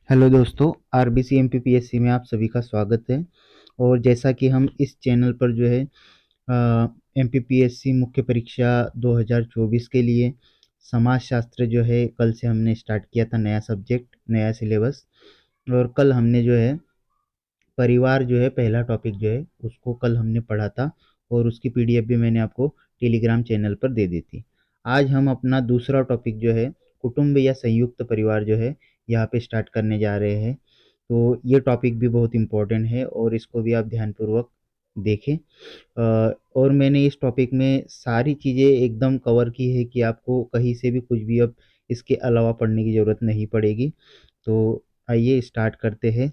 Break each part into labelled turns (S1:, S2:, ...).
S1: Hello दोस्तों, RBC MPPSC में आप सभी का स्वागत है। और जैसा कि हम इस चैनल पर जो है एमपीपीएससी मुख्य परीक्षा 2024 के लिए समाज शास्त्र जो है कल से हमने स्टार्ट किया था, नया सब्जेक्ट नया सिलेबस। और कल हमने जो है परिवार जो है पहला टॉपिक जो है उसको कल हमने पढ़ा था, और उसकी पीडीएफ भी मैंने आपको टेलीग्राम चैनल पर दे दी थी। आज हम अपना दूसरा टॉपिक जो है कुटुंब या संयुक्त परिवार जो है यहाँ पे स्टार्ट करने जा रहे हैं। तो ये टॉपिक भी बहुत इम्पोर्टेंट है और इसको भी आप ध्यानपूर्वक देखें। और मैंने इस टॉपिक में सारी चीज़ें एकदम कवर की है कि आपको कहीं से भी कुछ भी अब इसके अलावा पढ़ने की ज़रूरत नहीं पड़ेगी। तो आइए स्टार्ट करते हैं।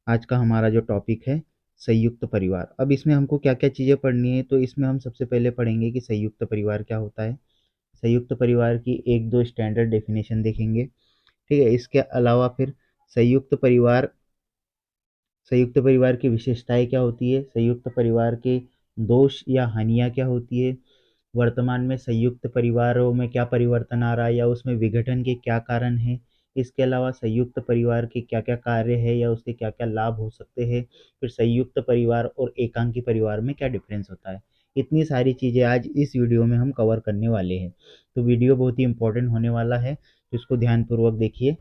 S1: आज का हमारा जो टॉपिक है संयुक्त परिवार। अब इसमें हमको क्या-क्या चीज़ें पढ़नी है, तो इसमें हम सबसे पहले पढ़ेंगे कि संयुक्त परिवार क्या होता है। संयुक्त परिवार की 1-2 स्टैंडर्ड डेफिनेशन देखेंगे, ठीक है? इसके अलावा फिर संयुक्त परिवार संयुक्त परिवार की विशेषताएँ क्या होती है, संयुक्त परिवार के दोष या हानियाँ क्या होती है, वर्तमान में संयुक्त परिवारों में क्या परिवर्तन आ रहा है या उसमें विघटन के क्या कारण हैं। इसके अलावा संयुक्त परिवार के क्या-क्या कार्य है या उसके क्या-क्या लाभ हो सकते हैं। फिर संयुक्त परिवार और एकांकी परिवार में क्या डिफरेंस होता है। इतनी सारी चीज़ें आज इस वीडियो में हम कवर करने वाले हैं। तो वीडियो बहुत ही इम्पोर्टेंट होने वाला है, तो इसको ध्यानपूर्वक देखिए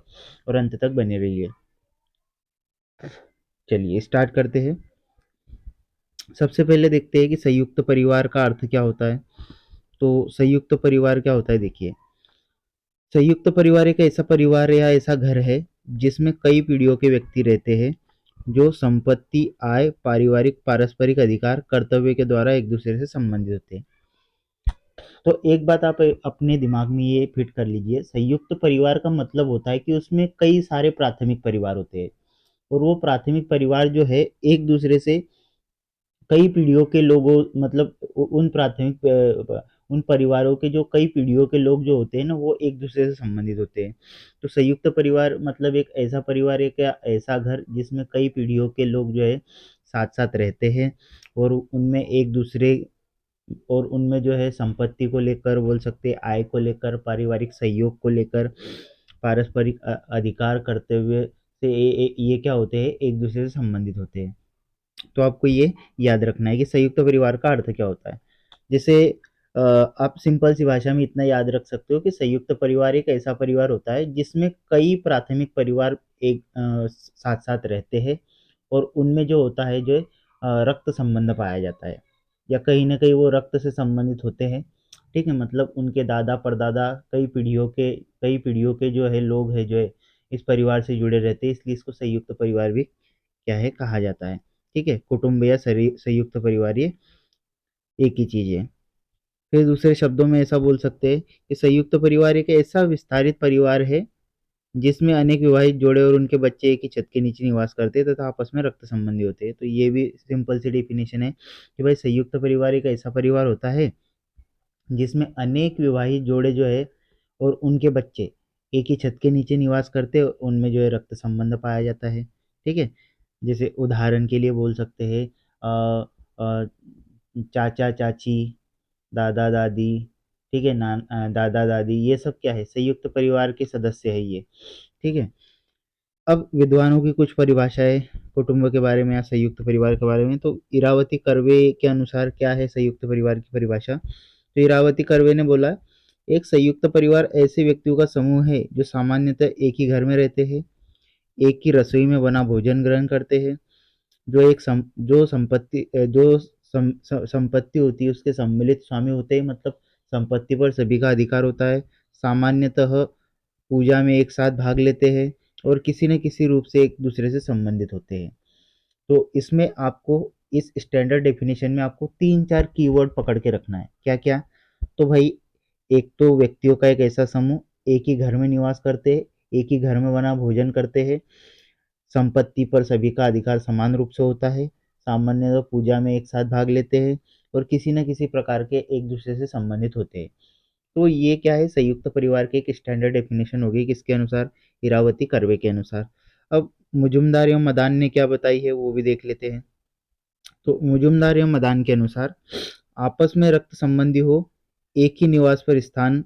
S1: और अंत तक बने रहिए। चलिए स्टार्ट करते हैं। सबसे पहले देखते हैं कि संयुक्त परिवार का अर्थ क्या होता है। तो संयुक्त परिवार क्या होता है, देखिए। संयुक्त परिवार एक ऐसा परिवार या ऐसा घर है जिसमें कई पीढ़ियों के व्यक्ति रहते हैं, जो संपत्ति, आय, पारिवारिक, पारस्परिक अधिकार, कर्तव्य के द्वारा एक दूसरे से संबंधित होते हैं। तो एक बात आप अपने दिमाग में ये फिट कर लीजिए, संयुक्त परिवार का मतलब होता है कि उसमें कई सारे प्राथमिक परिवार होते हैं, और वो प्राथमिक परिवार जो है एक दूसरे से कई पीढ़ियों के लोगों मतलब उन परिवारों के जो कई पीढ़ियों के लोग जो होते हैं ना, वो एक दूसरे से संबंधित होते हैं। तो संयुक्त परिवार मतलब एक ऐसा परिवार, एक या ऐसा घर जिसमें कई पीढ़ियों के लोग जो है साथ साथ रहते हैं, और उनमें एक दूसरे और उनमें जो है संपत्ति को लेकर बोल सकते हैं, आय को लेकर, पारिवारिक सहयोग को लेकर, पारस्परिक अधिकार करते हुए से ये क्या होते हैं, एक दूसरे से संबंधित होते हैं। तो आपको ये याद रखना है कि संयुक्त परिवार का अर्थ क्या होता है। जैसे आप सिंपल सी भाषा में इतना याद रख सकते हो कि संयुक्त परिवार एक ऐसा परिवार होता है जिसमें कई प्राथमिक परिवार एक साथ साथ रहते हैं, और उनमें जो होता है जो रक्त संबंध पाया जाता है, या कहीं ना कहीं वो रक्त से संबंधित होते हैं। ठीक है, मतलब उनके दादा परदादा कई पीढ़ियों के जो है लोग हैं जो है इस परिवार से जुड़े रहते हैं, इसलिए इसको संयुक्त परिवार भी क्या है कहा जाता है। ठीक है, कुटुंब या संयुक्त परिवार ये एक ही चीज़ है। फिर दूसरे शब्दों में ऐसा बोल सकते हैं कि संयुक्त परिवार एक ऐसा विस्तारित परिवार है जिसमें अनेक विवाहित जोड़े और उनके बच्चे एक ही छत के नीचे निवास करते हैं तथा आपस में रक्त संबंधी होते हैं। तो ये भी सिंपल सी डेफिनेशन है कि भाई संयुक्त परिवार एक ऐसा परिवार होता है जिसमें अनेक विवाहित जोड़े जो है और उनके बच्चे एक ही छत के नीचे निवास करते हैं, उनमें जो है रक्त संबंध पाया जाता है। ठीक है, जैसे उदाहरण के लिए बोल सकते हैं चाचा चाची, दादा दादी, ठीक है, दादा दादी, ये सब क्या है, संयुक्त परिवार के सदस्य है ये। ठीक है। अब विद्वानों की कुछ परिभाषाएं कुटुंब के बारे में या संयुक्त परिवार के बारे में। तो इरावती कर्वे के अनुसार क्या है संयुक्त परिवार की परिभाषा। तो इरावती कर्वे ने बोला, एक संयुक्त परिवार ऐसे व्यक्तियों का समूह है जो सामान्यतः एक ही घर में रहते हैं, एक ही रसोई में बना भोजन ग्रहण करते हैं, जो संपत्ति होती है उसके सम्मिलित स्वामी होते हैं, मतलब संपत्ति पर सभी का अधिकार होता है, सामान्यतः पूजा में एक साथ भाग लेते हैं और किसी न किसी रूप से एक दूसरे से संबंधित होते हैं। तो इसमें आपको इस स्टैंडर्ड डेफिनेशन में आपको 3-4 कीवर्ड पकड़ के रखना है। क्या-क्या? तो भाई, एक तो व्यक्तियों का एक ऐसा समूह एक ही घर में निवास करते हैं, एक ही घर में बना भोजन करते हैं, संपत्ति पर सभी का अधिकार समान रूप से होता है, सामान्यतः पूजा में एक साथ भाग लेते हैं और किसी न किसी प्रकार के एक दूसरे से संबंधित होते हैं। तो ये क्या है, संयुक्त परिवार की एक स्टैंडर्ड डेफिनेशन होगी किसके अनुसार, इरावती कर्वे के अनुसार। अब मुजुमदार एवं मदान ने क्या बताई है वो भी देख लेते हैं। तो मुजुमदार एवं मदान के अनुसार आपस में रक्त संबंधी हो, एक ही निवास पर स्थान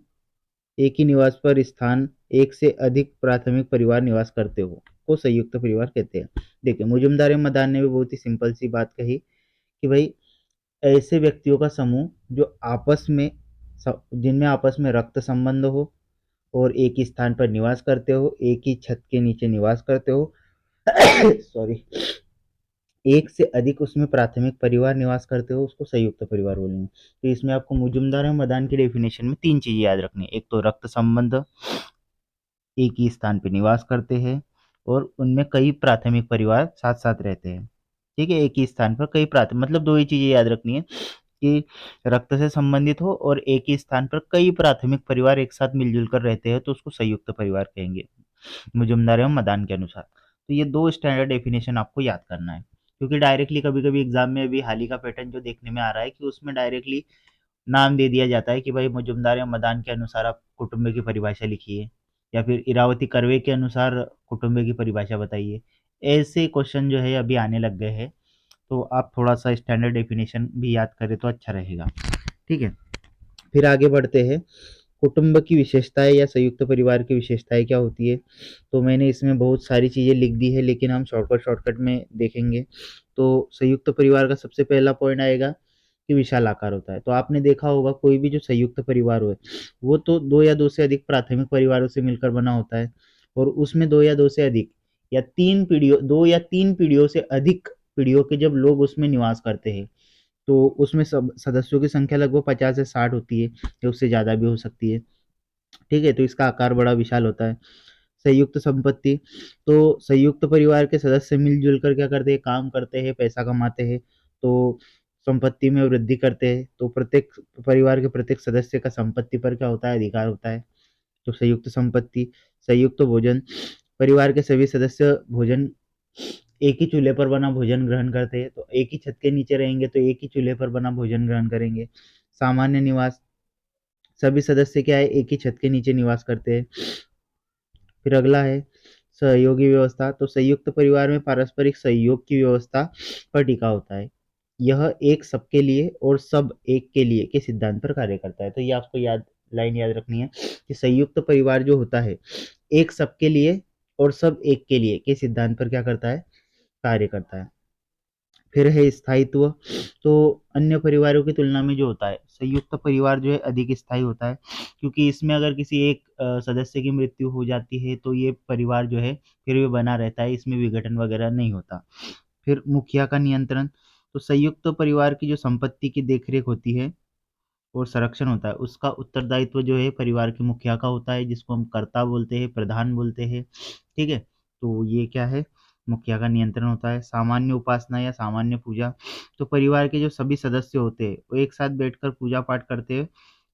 S1: एक ही निवास पर स्थान एक से अधिक प्राथमिक परिवार निवास करते हो। को संयुक्त परिवार कहते हैं। देखिए, मुजुमदार एवं मदान ने भी बहुत ही सिंपल सी बात कही कि भाई ऐसे व्यक्तियों का समूह जो आपस में जिनमें आपस में रक्त संबंध हो और एक ही स्थान पर निवास करते हो, एक ही छत के नीचे निवास करते हो सॉरी, एक से अधिक उसमें प्राथमिक परिवार निवास करते हो, उसको संयुक्त परिवार बोलेंगे। तो इसमें आपको मुजुमदार और मदान की डेफिनेशन में 3 चीज़ें याद रखनी है। एक तो रक्त संबंध, एक ही स्थान पे निवास करते हैं और उनमें कई प्राथमिक परिवार साथ-साथ रहते हैं। ठीक है? एक ही स्थान पर कई मतलब 2 ही चीज़ें याद रखनी है कि रक्त से संबंधित हो और एक ही स्थान पर कई प्राथमिक परिवार एक साथ मिल-जुल कर रहते हैं, तो उसको संयुक्त परिवार कहेंगे, मुजुमदार एवं मदान के अनुसार। तो ये 2 स्टैंडर्ड डेफिनेशन आपको याद करना है, क्योंकि डायरेक्टली कभी-कभी एग्ज़ाम में अभी हाल ही का पैटर्न जो देखने में आ रहा है कि उसमें डायरेक्टली नाम दे दिया जाता है कि भाई मुजुमदार या मदान के अनुसार आप कुटुंब की परिभाषा लिखिए, या फिर इरावती कर्वे के अनुसार कुटुंब की परिभाषा बताइए। ऐसे क्वेश्चन जो है अभी आने लग गए हैं, तो आप थोड़ा सा स्टैंडर्ड डेफिनेशन भी याद करें तो अच्छा रहेगा। ठीक है, फिर आगे बढ़ते हैं। कुटुंब की विशेषताएं या संयुक्त परिवार की विशेषताएं क्या होती है, तो मैंने इसमें बहुत सारी चीज़ें लिख दी है, लेकिन हम शॉर्टकट में देखेंगे। तो संयुक्त परिवार का सबसे पहला पॉइंट आएगा कि विशाल आकार होता है। तो आपने देखा होगा कोई भी जो संयुक्त परिवार हो, वो तो 2 या 2 से अधिक प्राथमिक परिवारों से मिलकर बना होता है और उसमें 2 या 2 से अधिक या 3 पीढ़ियों 2 या 3 पीढ़ियों से अधिक पीढ़ियों के जब लोग उसमें निवास करते हैं, तो उसमें सब सदस्यों की संख्या लगभग 50 से 60 होती है या उससे ज़्यादा भी हो सकती है। ठीक है? तो इसका आकार बड़ा विशाल होता है। संयुक्त संपत्ति, तो संयुक्त परिवार के सदस्य मिल-जुल कर क्या करते हैं, काम करते हैं, पैसा कमाते हैं, तो संपत्ति में वृद्धि करते हैं। तो प्रत्येक परिवार के प्रत्येक सदस्य का संपत्ति पर क्या होता है, अधिकार होता है। तो संयुक्त संपत्ति, संयुक्त भोजन, परिवार के सभी सदस्य भोजन एक ही चूल्हे पर बना भोजन ग्रहण करते हैं, तो एक ही छत के नीचे रहेंगे तो एक ही चूल्हे पर बना भोजन ग्रहण करेंगे। सामान्य निवास, सभी सदस्य क्या है, एक ही छत के नीचे निवास करते हैं। फिर अगला है सहयोगी व्यवस्था, तो संयुक्त परिवार में पारस्परिक सहयोग की व्यवस्था पर टिका होता है। यह एक सबके लिए और सब एक के लिए के सिद्धांत पर कार्य करता है। तो ये आपको लाइन याद रखनी है कि संयुक्त परिवार जो होता है, एक सबके लिए और सब एक के लिए के सिद्धांत पर क्या करता है, कार्य करता है। फिर है स्थायित्व, तो अन्य परिवारों की तुलना में जो होता है, संयुक्त परिवार जो है अधिक स्थायी होता है, क्योंकि इसमें अगर किसी एक सदस्य की मृत्यु हो जाती है तो ये परिवार जो है फिर भी बना रहता है, इसमें विघटन वगैरह नहीं होता। फिर मुखिया का नियंत्रण, तो संयुक्त परिवार की जो संपत्ति की देखरेख होती है और संरक्षण होता है, उसका उत्तरदायित्व जो है परिवार के मुखिया का होता है, जिसको हम कर्ता बोलते हैं, प्रधान बोलते हैं। ठीक है? तो ये क्या है, मुखिया का नियंत्रण होता है। सामान्य उपासना या सामान्य पूजा, तो परिवार के जो सभी सदस्य होते हैं, वो एक साथ बैठकर पूजा पाठ करते हैं,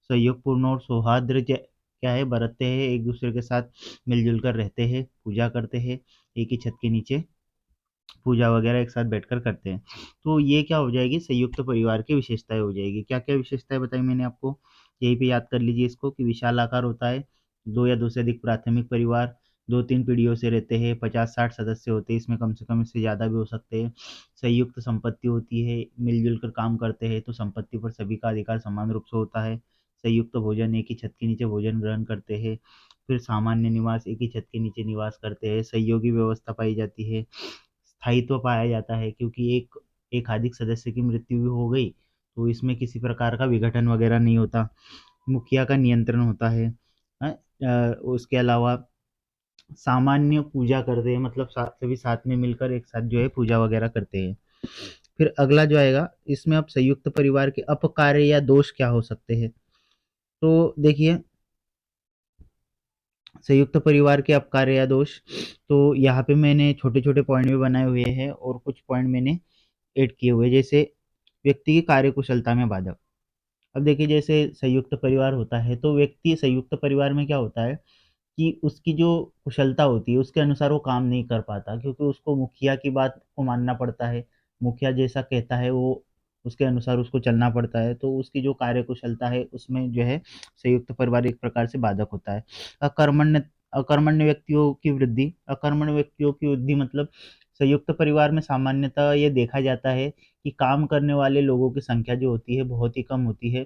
S1: सहयोगपूर्ण और सौहार्द क्या है, बरतते हैं, एक दूसरे के साथ मिलजुल कर रहते हैं, पूजा करते हैं, एक ही छत के नीचे पूजा वगैरह एक साथ बैठकर करते हैं। तो ये क्या हो जाएगी, संयुक्त परिवार की विशेषताएँ हो जाएगी। क्या-क्या विशेषताएँ बताई मैंने आपको? यहीं पे याद कर लीजिए इसको कि विशाल आकार होता है, 2 या 2 से अधिक प्राथमिक परिवार, 2-3 पीढ़ियों से रहते हैं, 50-60 सदस्य होते हैं, इसमें कम से कम इससे ज़्यादा भी हो सकते हैं। संयुक्त संपत्ति होती है, मिल-जुल कर काम करते हैं, तो संपत्ति पर सभी का अधिकार समान रूप से होता है। संयुक्त भोजन, एक ही छत के नीचे भोजन ग्रहण करते हैं। फिर सामान्य निवास, एक ही छत के नीचे निवास करते हैं। सहयोगी व्यवस्था पाई जाती है। स्थायित्व पाया जाता है, क्योंकि एकाधिक सदस्य की मृत्यु भी हो गई, तो इसमें किसी प्रकार का विघटन वगैरह नहीं होता। मुखिया का नियंत्रण होता है। उसके अलावा सामान्य पूजा करते हैं, मतलब सभी साथ में मिलकर एक साथ जो है पूजा वगैरह करते हैं। फिर अगला जो आएगा, इसमें अब संयुक्त परिवार के अपकार्य या दोष क्या हो सकते हैं। तो देखिए, संयुक्त परिवार के अपकार्य या दोष, तो यहाँ पे मैंने छोटे-छोटे पॉइंट भी बनाए हुए हैं और कुछ पॉइंट मैंने ऐड किए हुए हैं, जैसे व्यक्ति की कार्यकुशलता में बाधक। अब देखिए, जैसे संयुक्त परिवार होता है, तो व्यक्ति संयुक्त परिवार में क्या होता है कि उसकी जो कुशलता होती है, उसके अनुसार वो काम नहीं कर पाता, क्योंकि उसको मुखिया की बात को मानना पड़ता है। मुखिया जैसा कहता है, वो उसके अनुसार उसको चलना पड़ता है, तो उसकी जो कार्यकुशलता है, उसमें जो है संयुक्त परिवार एक प्रकार से बाधक होता है। अकर्मण्य अकर्मण्य व्यक्तियों की वृद्धि, अकर्मण्य व्यक्तियों की वृद्धि मतलब संयुक्त परिवार में सामान्यतः ये देखा जाता है कि काम करने वाले लोगों की संख्या जो होती है बहुत ही कम होती है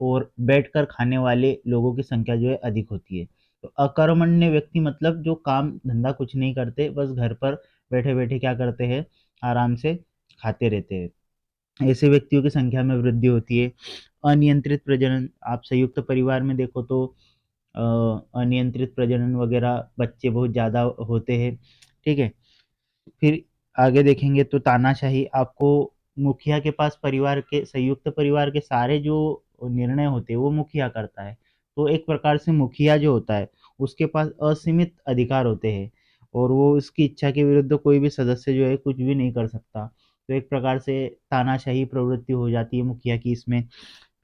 S1: और बैठकर खाने वाले लोगों की संख्या जो है अधिक होती है। तो अकर्मण्य व्यक्ति मतलब जो काम धंधा कुछ नहीं करते, बस घर पर बैठे बैठे क्या करते हैं, आराम से खाते रहते हैं। ऐसे व्यक्तियों की संख्या में वृद्धि होती है। अनियंत्रित प्रजनन, आप संयुक्त परिवार में देखो तो अनियंत्रित प्रजनन वगैरह बच्चे बहुत ज़्यादा होते हैं, ठीक है। फिर आगे देखेंगे तो तानाशाही, आपको मुखिया के पास परिवार के, संयुक्त परिवार के सारे जो निर्णय होते हैं वो मुखिया करता है। तो एक प्रकार से मुखिया जो होता है उसके पास असीमित अधिकार होते हैं, और वो उसकी इच्छा के विरुद्ध कोई भी सदस्य जो है कुछ भी नहीं कर सकता। तो एक प्रकार से तानाशाही प्रवृत्ति हो जाती है मुखिया की इसमें।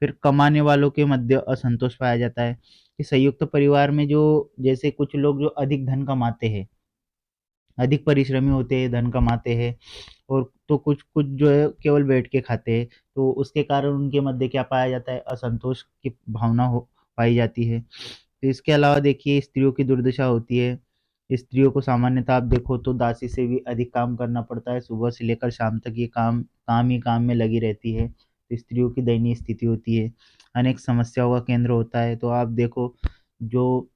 S1: फिर कमाने वालों के मध्य असंतोष पाया जाता है कि संयुक्त परिवार में जो, जैसे कुछ लोग जो अधिक धन कमाते हैं, अधिक परिश्रमी होते हैं, धन कमाते हैं, और तो कुछ कुछ जो है केवल बैठ के खाते हैं। तो उसके कारण उनके मध्य क्या पाया जाता है, असंतोष की भावना हो पाई जाती है। तो इसके अलावा देखिए स्त्रियों की दुर्दशा होती है। स्त्रियों को सामान्यतः आप देखो तो दासी से भी अधिक काम करना पड़ता है, सुबह से लेकर शाम तक ये काम काम ही काम में लगी रहती है। तो स्त्रियों की दयनीय स्थिति होती है, अनेक समस्याओं का केंद्र होता है। तो आप देखो जो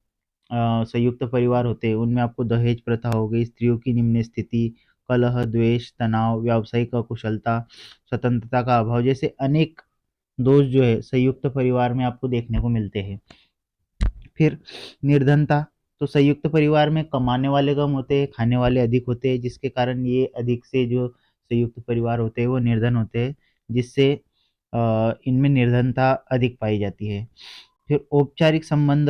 S1: संयुक्त परिवार होते हैं उनमें आपको दहेज प्रथा हो गई, स्त्रियों की निम्न स्थिति, कलह, द्वेष, तनाव, व्यावसायिक अकुशलता, स्वतंत्रता का अभाव जैसे अनेक दोष जो है संयुक्त परिवार में आपको देखने को मिलते हैं। फिर निर्धनता, तो संयुक्त परिवार में कमाने वाले कम होते हैं, खाने वाले अधिक होते हैं, जिसके कारण ये अधिक से जो संयुक्त परिवार होते हैं वो निर्धन होते हैं, जिससे इनमें निर्धनता अधिक पाई जाती है। फिर औपचारिक संबंध,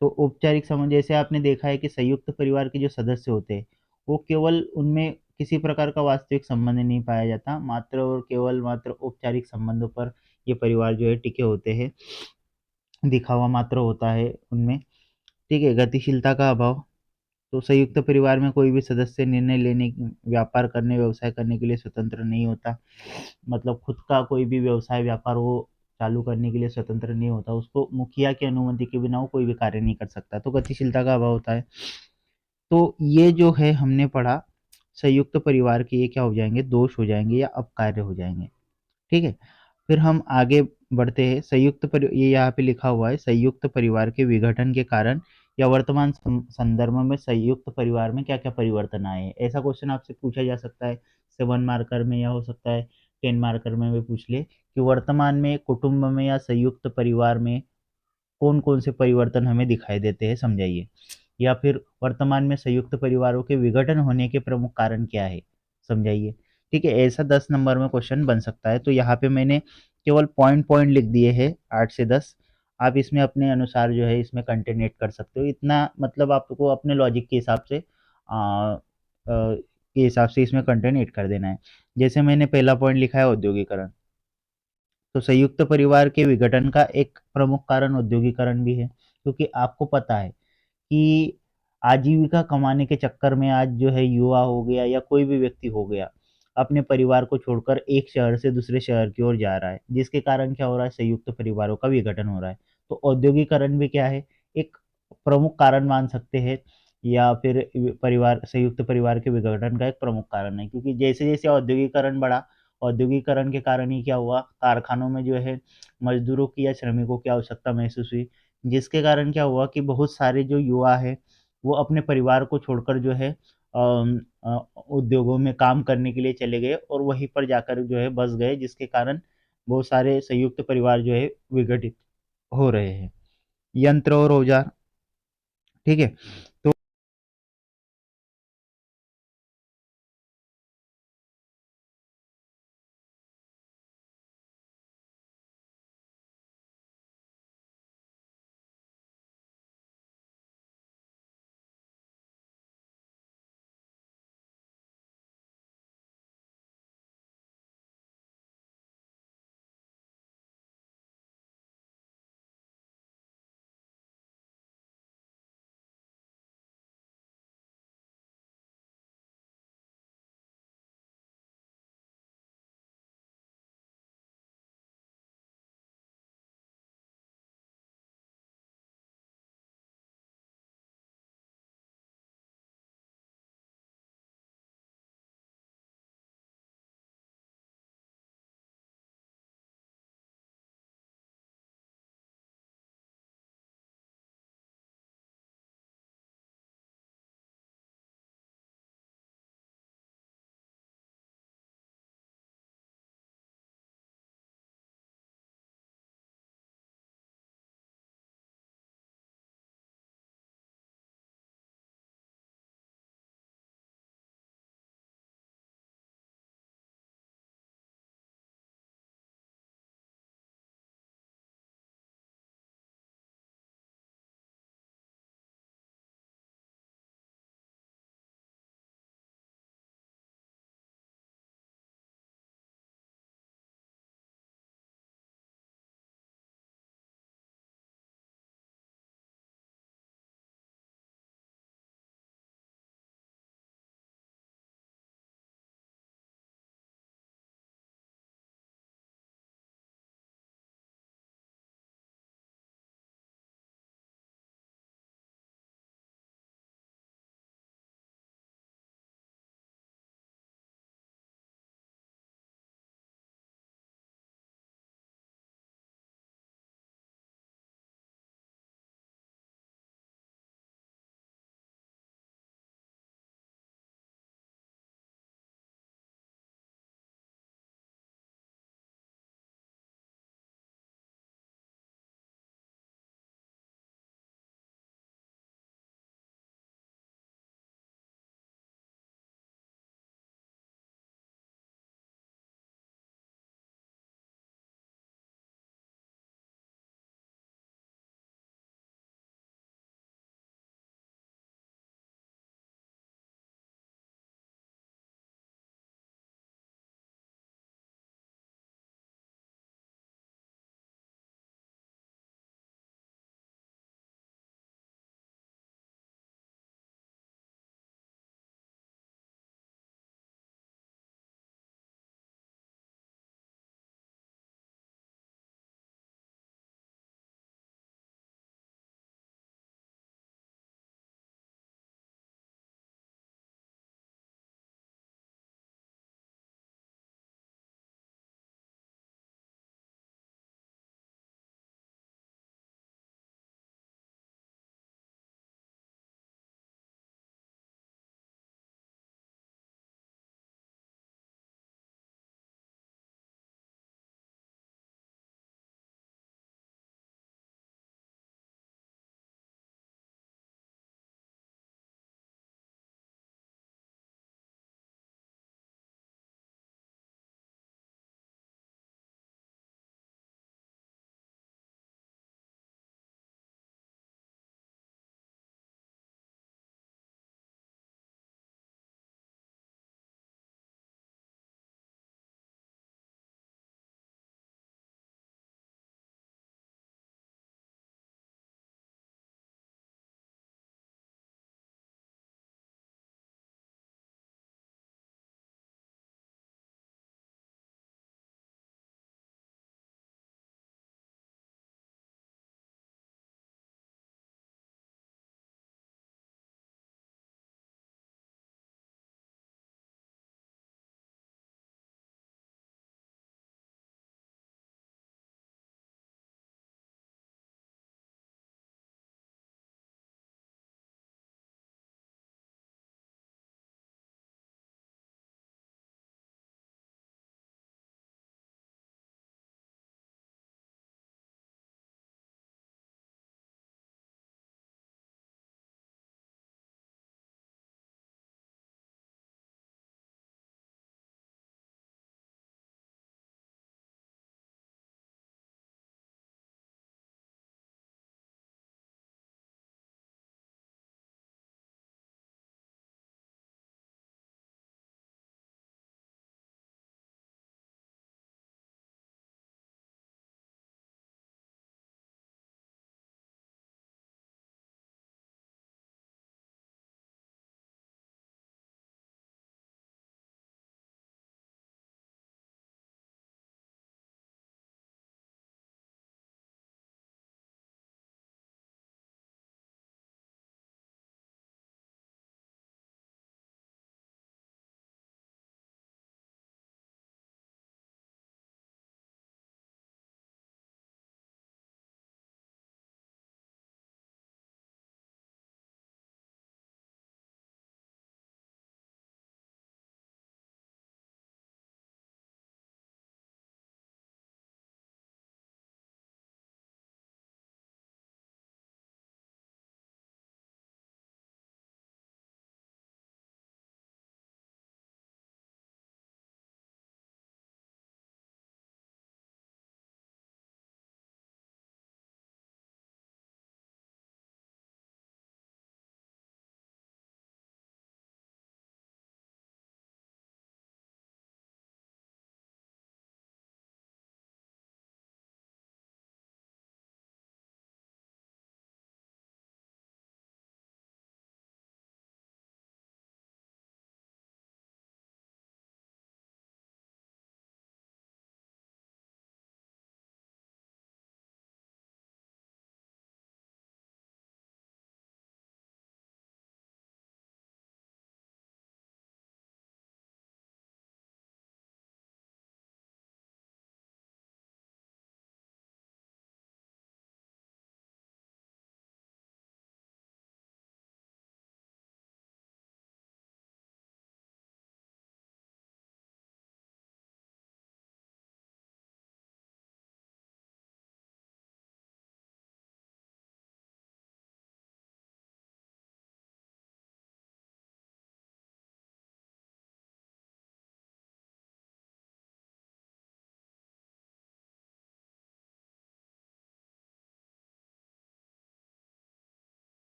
S1: तो औपचारिक समझ, जैसे आपने देखा है कि संयुक्त परिवार के जो सदस्य होते हैं वो केवल, उनमें किसी प्रकार का वास्तविक संबंध नहीं पाया जाता, मात्र और केवल मात्र औपचारिक संबंधों पर ये परिवार जो है टिके होते हैं, दिखावा मात्र होता है उनमें, ठीक है। गतिशीलता का अभाव, तो संयुक्त परिवार में कोई भी सदस्य निर्णय लेने, व्यापार करने, व्यवसाय करने के लिए स्वतंत्र नहीं होता। मतलब खुद का कोई भी व्यवसाय व्यापार वो चालू करने के लिए स्वतंत्र नहीं होता, उसको मुखिया की अनुमति के बिना वो कोई भी कार्य नहीं कर सकता, तो गतिशीलता का अभाव होता है। तो ये जो है हमने पढ़ा, संयुक्त परिवार के ये क्या हो जाएंगे, दोष हो जाएंगे या अपकार्य हो जाएंगे, ठीक है। फिर हम आगे बढ़ते हैं, ये यहाँ पे लिखा हुआ है, संयुक्त परिवार के विघटन के कारण या वर्तमान संदर्भ में संयुक्त परिवार में क्या क्या परिवर्तन आए हैं, ऐसा क्वेश्चन आपसे पूछा जा सकता है 7 मार्कर में, या हो सकता है 10 मार्कर में भी पूछ ले कि वर्तमान में कुटुंब में या संयुक्त परिवार में कौन कौन से परिवर्तन हमें दिखाई देते हैं, समझाइए। या फिर वर्तमान में संयुक्त परिवारों के विघटन होने के प्रमुख कारण क्या है, समझाइए। ठीक है, ऐसा 10 नंबर में क्वेश्चन बन सकता है। तो यहाँ पे मैंने केवल पॉइंट पॉइंट लिख दिए हैं 8 से 10। आप इसमें अपने अनुसार जो है इसमें कंटेंट ऐड कर सकते हो, इतना मतलब आपको अपने लॉजिक के हिसाब से इसमें कंटेंट ऐड कर देना है। जैसे मैंने पहला पॉइंट लिखा है औद्योगिकरण, तो संयुक्त परिवार के विघटन का एक प्रमुख कारण औद्योगिकरण भी है, क्योंकि आपको पता है कि आजीविका कमाने के चक्कर में आज जो है युवा हो गया या कोई भी व्यक्ति हो गया, अपने परिवार को छोड़कर एक शहर से दूसरे शहर की ओर जा रहा है, जिसके कारण क्या हो रहा है, संयुक्त परिवारों का विघटन हो रहा है। तो औद्योगिकरण भी क्या है, एक प्रमुख कारण मान सकते हैं, या फिर परिवार, संयुक्त परिवार के विघटन का एक प्रमुख कारण है, क्योंकि जैसे जैसे औद्योगिकरण बढ़ा, औद्योगिकरण के कारण ही क्या हुआ, कारखानों में जो है मजदूरों की या श्रमिकों की आवश्यकता महसूस हुई, जिसके कारण क्या हुआ कि बहुत सारे जो युवा है वो अपने परिवार को छोड़कर जो है उद्योगों में काम करने के लिए चले गए, और वहीं पर जाकर जो है बस गए, जिसके कारण बहुत सारे संयुक्त परिवार जो है विघटित हो रहे हैं। यंत्र और औजार, ठीक है।